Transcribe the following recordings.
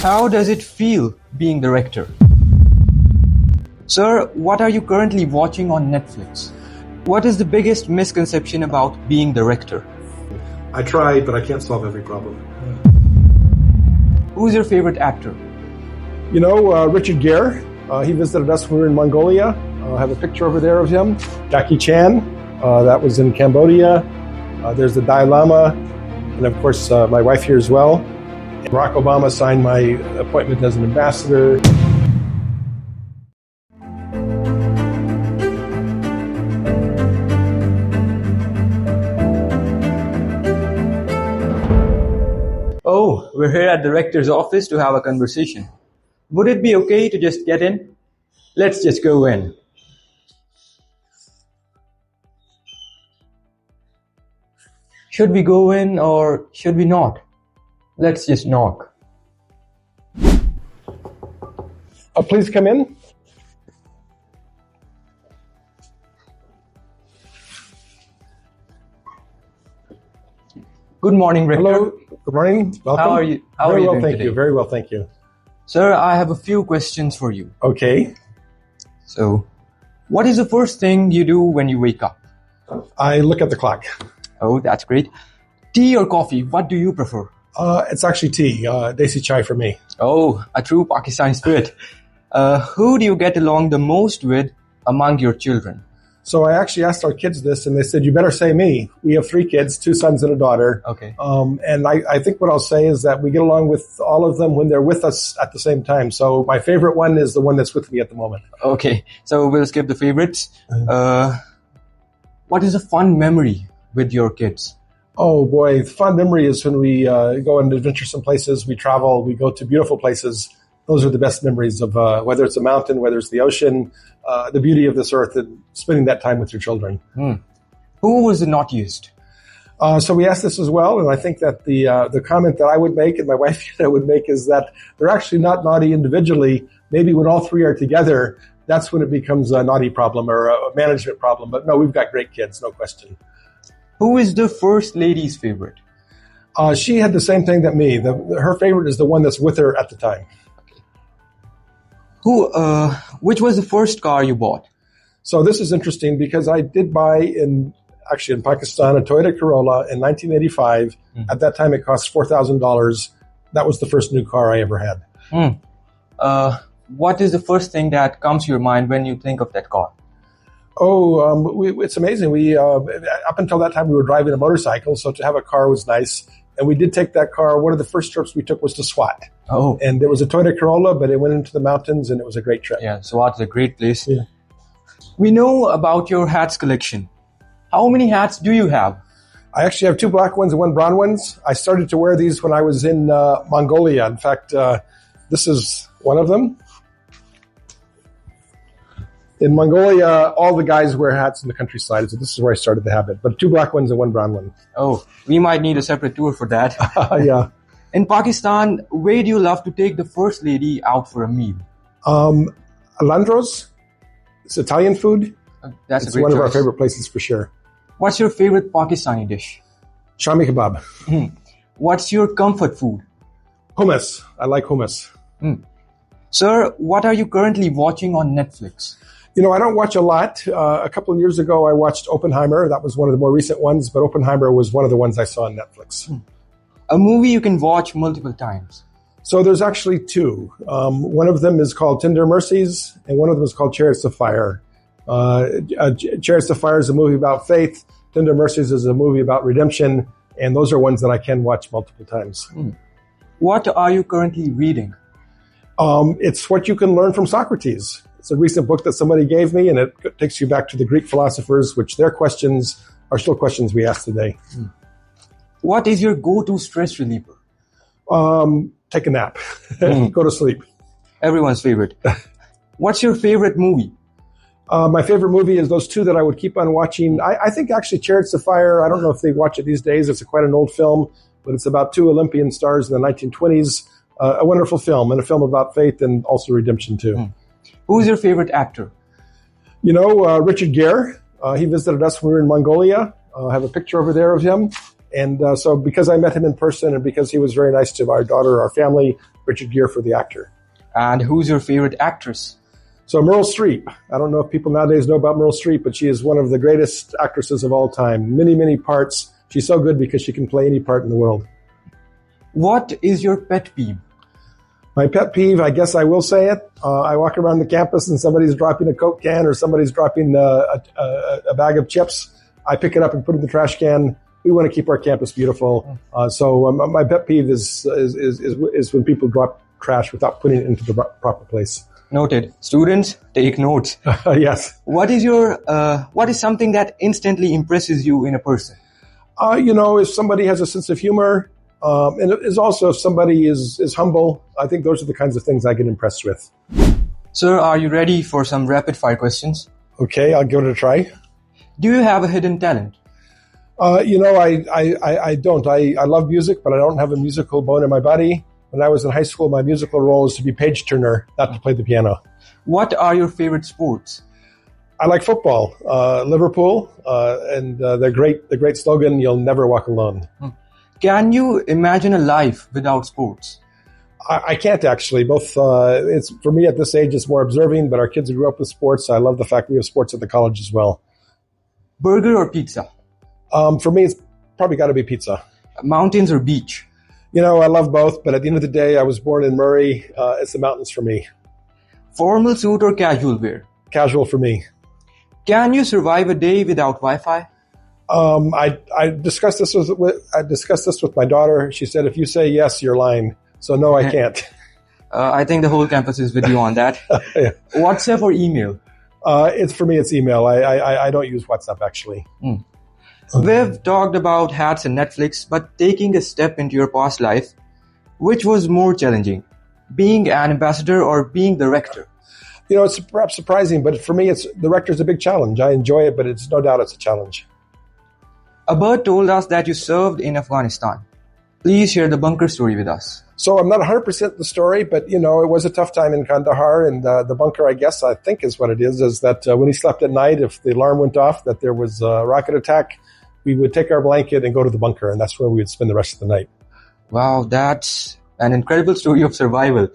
How does it feel being the rector? Sir, what are you currently watching on Netflix? What is the biggest misconception about being the rector? I try, but I can't solve every problem. Who's your favorite actor? You know, Richard Gere. He visited us when we were in Mongolia. I have a picture over there of him. Jackie Chan. That was in Cambodia. There's the Dalai Lama. And of course, my wife here as well. Barack Obama signed my appointment as an ambassador. Oh, we're here at the rector's office to have a conversation. Would it be okay to just get in? Let's just go in. Should we go in or should we not? Let's just knock. Please come in. Good morning, Rector. Hello. Good morning. Welcome. How are you? Very well, thank today? you. Very well, thank you. Sir, I have a few questions for you. Okay. So, what is the first thing you do when you wake up? I look at the clock. Oh, that's great. Tea or coffee? What do you prefer? It's actually tea. Desi chai for me. Oh, a true Pakistani spirit. Who do you get along the most with among your children? So I actually asked our kids this, and they said, you better say me. We have 3 kids, 2 sons and a daughter. Okay. And I think what I'll say is that we get along with all of them when they're with us at the same time. So my favorite one is the one that's with me at the moment. Okay, so we'll skip the favorites. What is a fun memory with your kids? Oh boy, the fun memory is when we go on adventuresome places, we travel, we go to beautiful places. Those are the best memories of whether it's a mountain, whether it's the ocean, the beauty of this earth, and spending that time with your children. Who was the naughtiest? So we asked this as well, and I think that the comment that I would make and my wife would make is that they're actually not naughty individually. Maybe when all 3 are together, that's when it becomes a naughty problem or a management problem. But no, we've got great kids, no question. Who is the first lady's favorite? She had the same thing that me. Her favorite is the one that's with her at the time. Which was the first car you bought? So this is interesting because I did buy in Pakistan a Toyota Corolla in 1985. At that time, it cost $4,000. That was the first new car I ever had. What is the first thing that comes to your mind when you think of that car? It's amazing. We up until that time we were driving a motorcycle, so to have a car was nice. And we did take that car. One of the first trips we took was to Swat. Oh, and there was a Toyota Corolla, but it went into the mountains, and it was a great trip. Yeah, Swat's a great place. Yeah. We know about your hats collection. How many hats do you have? I actually have 2 black ones and 1 brown ones. I started to wear these when I was in Mongolia. In fact, this is one of them. In Mongolia, all the guys wear hats in the countryside, so this is where I started the habit. But 2 black ones and 1 brown one. Oh, we might need a separate tour for that. Yeah. In Pakistan, where do you love to take the first lady out for a meal? Alandros. It's Italian food. That's it's a great one choice. of our favorite places for sure. What's your favorite Pakistani dish? Shami kebab. What's your comfort food? Hummus. I like hummus. Sir, what are you currently watching on Netflix? You know, I don't watch a lot. A couple of years ago, I watched Oppenheimer. That was one of the more recent ones, but Oppenheimer was one of the ones I saw on Netflix. A movie you can watch multiple times. So there's actually 2. One of them is called Tender Mercies, and one of them is called Chariots of Fire. Chariots of Fire is a movie about faith. Tender Mercies is a movie about redemption, and those are ones that I can watch multiple times. What are you currently reading? It's What You Can Learn from Socrates. It's a recent book that somebody gave me, and it takes you back to the Greek philosophers, which their questions are still questions we ask today. What is your go-to stress reliever? Take a nap. Go to sleep. Everyone's favorite. What's your favorite movie? My favorite movie is those 2 that I would keep on watching. I think actually Chariots of Fire, I don't know if they watch it these days. It's quite an old film, but it's about 2 Olympian stars in the 1920s. A wonderful film, and a film about faith and also redemption too. Who's your favorite actor? You know, Richard Gere. He visited us when we were in Mongolia. I have a picture over there of him. And so because I met him in person and because he was very nice to our daughter, our family, Richard Gere for the actor. And who's your favorite actress? So Meryl Streep. I don't know if people nowadays know about Meryl Streep, but she is one of the greatest actresses of all time. Many, many parts. She's so good because she can play any part in the world. What is your pet peeve? My pet peeve, I guess I will say it. I walk around the campus and somebody's dropping a Coke can or somebody's dropping a bag of chips. I pick it up and put it in the trash can. We want to keep our campus beautiful. So my pet peeve is when people drop trash without putting it into the proper place. Noted. Students, take notes. Yes. What is something that instantly impresses you in a person? If somebody has a sense of humor, and it is also if somebody is humble, I think those are the kinds of things I get impressed with. Sir, are you ready for some rapid fire questions? Okay, I'll give it a try. Do you have a hidden talent? I don't. I love music, but I don't have a musical bone in my body. When I was in high school, my musical role was to be page turner, not to play the piano. What are your favorite sports? I like football. Liverpool, and the great slogan, "You'll never walk alone." Can you imagine a life without sports? I can't actually. Both, it's for me at this age, it's more observing, but our kids grew up with sports. I love the fact we have sports at the college as well. Burger or pizza? For me, it's probably got to be pizza. Mountains or beach? I love both, but at the end of the day, I was born in Murray. It's the mountains for me. Formal suit or casual wear? Casual for me. Can you survive a day without Wi-Fi? I discussed this with my daughter. She said, if you say yes, you're lying. So no, I can't. I think the whole campus is with you on that. Yeah. WhatsApp or email? For me, it's email. I don't use WhatsApp actually. We've talked about hats and Netflix, but taking a step into your past life, which was more challenging, being an ambassador or being the rector? It's perhaps surprising, but for me, the rector is a big challenge. I enjoy it, but it's no doubt it's a challenge. A bird told us that you served in Afghanistan. Please share the bunker story with us. So I'm not 100% the story, but it was a tough time in Kandahar, and the bunker, I think is what it is that when he slept at night, if the alarm went off that there was a rocket attack, we would take our blanket and go to the bunker, and that's where we would spend the rest of the night. Wow, that's an incredible story of survival.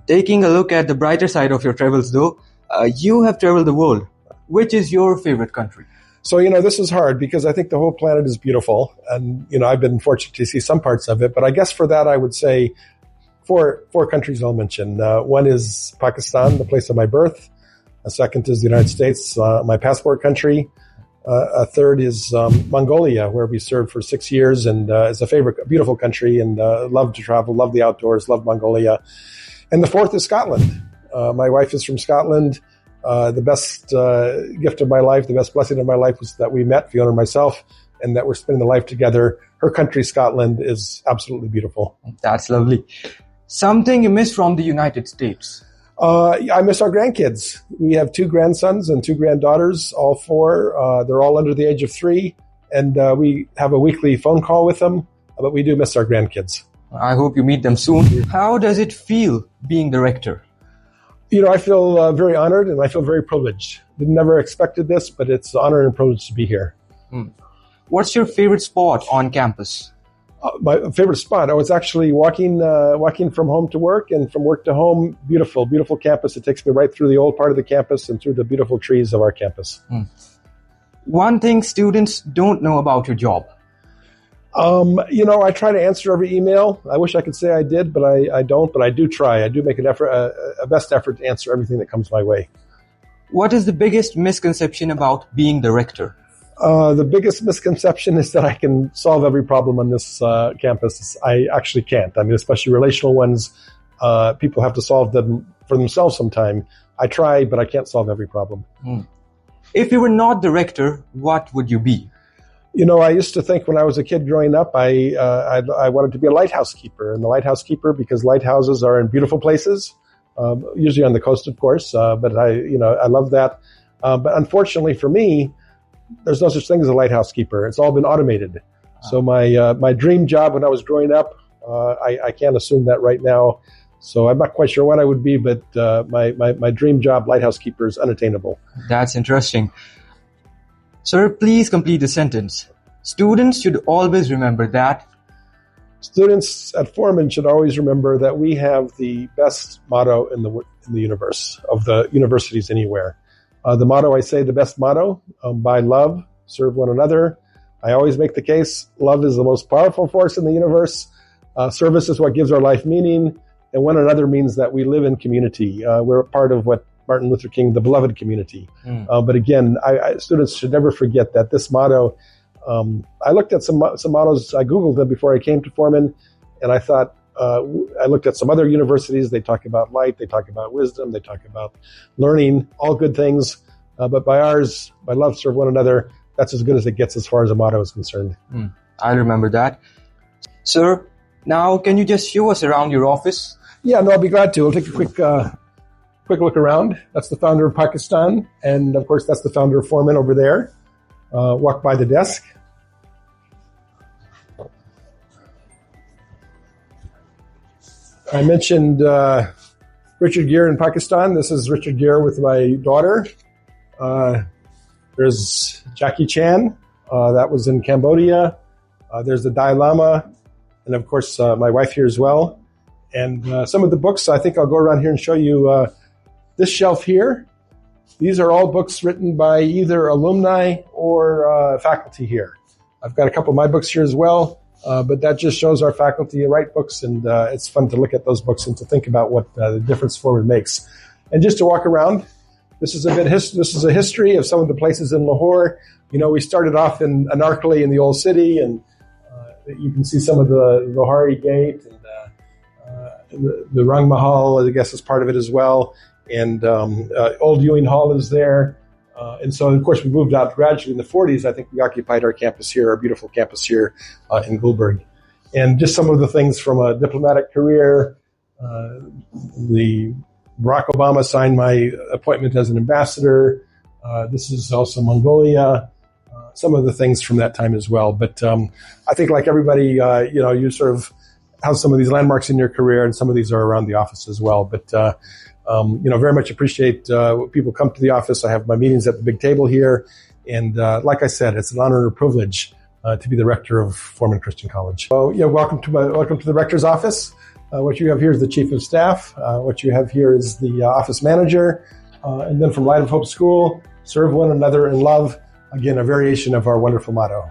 Taking a look at the brighter side of your travels, though, you have traveled the world. Which is your favorite country? So, this is hard because I think the whole planet is beautiful, and, I've been fortunate to see some parts of it, but I guess for that I would say four countries I'll mention. One is Pakistan, the place of my birth. A second is the United States, my passport country. A third is Mongolia, where we served for 6 years, and it's a beautiful country, and love to travel, love the outdoors, love Mongolia. And the fourth is Scotland. My wife is from Scotland. The best gift of my life, the best blessing of my life was that we met, Fiona and myself, and that we're spending the life together. Her country, Scotland, is absolutely beautiful. That's lovely. Something you miss from the United States? I miss our grandkids. We have 2 grandsons and 2 granddaughters, all 4. They're all under the age of 3, and we have a weekly phone call with them, but we do miss our grandkids. I hope you meet them soon. How does it feel being the rector? I feel very honored and I feel very privileged. Never expected this, but it's an honor and a privilege to be here. What's your favorite spot on campus? My favorite spot? It's actually walking from home to work and from work to home. Beautiful, beautiful campus. It takes me right through the old part of the campus and through the beautiful trees of our campus. One thing students don't know about your job? I try to answer every email. I wish I could say I did, but I don't. But I do try. I do make an effort, a best effort to answer everything that comes my way. What is the biggest misconception about being the rector? The biggest misconception is that I can solve every problem on this campus. I actually can't. Especially relational ones. People have to solve them for themselves sometime. I try, but I can't solve every problem. If you were not the rector, what would you be? I used to think when I was a kid growing up, I wanted to be a lighthouse keeper. And the lighthouse keeper, because lighthouses are in beautiful places, usually on the coast, of course. But I love that. But unfortunately for me, there's no such thing as a lighthouse keeper. It's all been automated. So my dream job when I was growing up, I can't assume that right now. So I'm not quite sure what I would be, but my dream job, lighthouse keeper, is unattainable. That's interesting. Sir, please complete the sentence. Students should always remember that. Students at Forman should always remember that we have the best motto in the universe, of the universities anywhere. The motto, I say the best motto, by love, serve one another. I always make the case, love is the most powerful force in the universe. Service is what gives our life meaning, and one another means that we live in community. We're a part of what Martin Luther King, the beloved community. But again, students should never forget that this motto, I looked at some mottos, I Googled them before I came to Forman, and I thought, I looked at some other universities, they talk about light, they talk about wisdom, they talk about learning, all good things. But by ours, by love, serve one another, that's as good as it gets as far as a motto is concerned. I remember that. Sir, now can you just show us around your office? Yeah, no, I'll be glad to. We'll take a quick look around. That's the founder of Pakistan. And of course, that's the founder of Forman over there. Walk by the desk. I mentioned Richard Gere in Pakistan. This is Richard Gere with my daughter. There's Jackie Chan. That was in Cambodia. There's the Dalai Lama. And of course, my wife here as well. And some of the books, I think I'll go around here and show you this shelf here. These are all books written by either alumni or faculty here. I've got a couple of my books here as well, but that just shows our faculty write books, and it's fun to look at those books and to think about what the difference Forman makes. And just to walk around, this is a history of some of the places in Lahore. You know, we started off in Anarkali in the old city, and you can see some of the Lahori Gate and the Rang Mahal, I guess, is part of it as well. And Old Ewing Hall is there. And so, of course, we moved out gradually in the 40s. I think we occupied our campus here, our beautiful campus here in Gulberg. And just some of the things from a diplomatic career. The Barack Obama signed my appointment as an ambassador. This is also Mongolia. Some of the things from that time as well. But I think like everybody, you sort of have some of these landmarks in your career, and some of these are around the office as well. But, very much appreciate when people come to the office. I have my meetings at the big table here. And like I said, it's an honor and a privilege to be the rector of Forman Christian College. So, welcome to the rector's office. What you have here is the chief of staff. What you have here is the office manager. And then from Light of Hope School, serve one another in love. Again, a variation of our wonderful motto.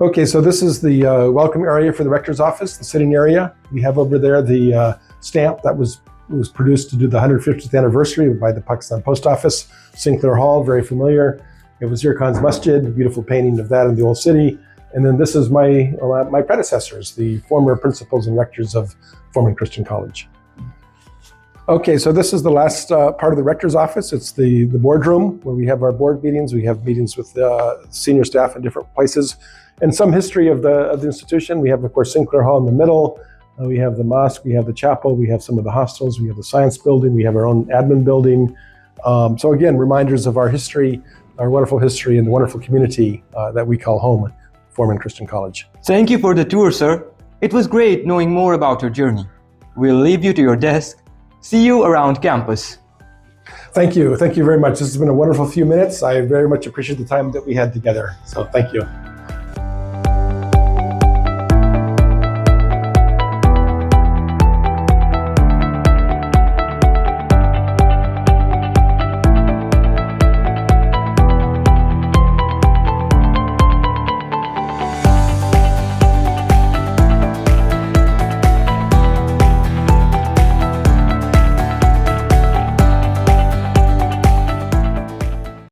Okay, so this is the welcome area for the rector's office, the sitting area. We have over there the stamp that was produced to do the 150th anniversary by the Pakistan Post Office. Sinclair Hall, very familiar. It was Wazir Khan's Masjid, a beautiful painting of that in the old city. And then this is my predecessors, the former principals and rectors of Forman Christian College. Okay, so this is the last part of the rector's office. It's the boardroom where we have our board meetings. We have meetings with senior staff in different places. And some history of the institution. We have, of course, Sinclair Hall in the middle. We have the mosque, we have the chapel, we have some of the hostels, we have the science building, we have our own admin building. So again, reminders of our history, our wonderful history, and the wonderful community that we call home at Forman Christian College. Thank you for the tour, sir. It was great knowing more about your journey. We'll leave you to your desk. See you around campus. Thank you. Thank you very much. This has been a wonderful few minutes. I very much appreciate the time that we had together. So thank you.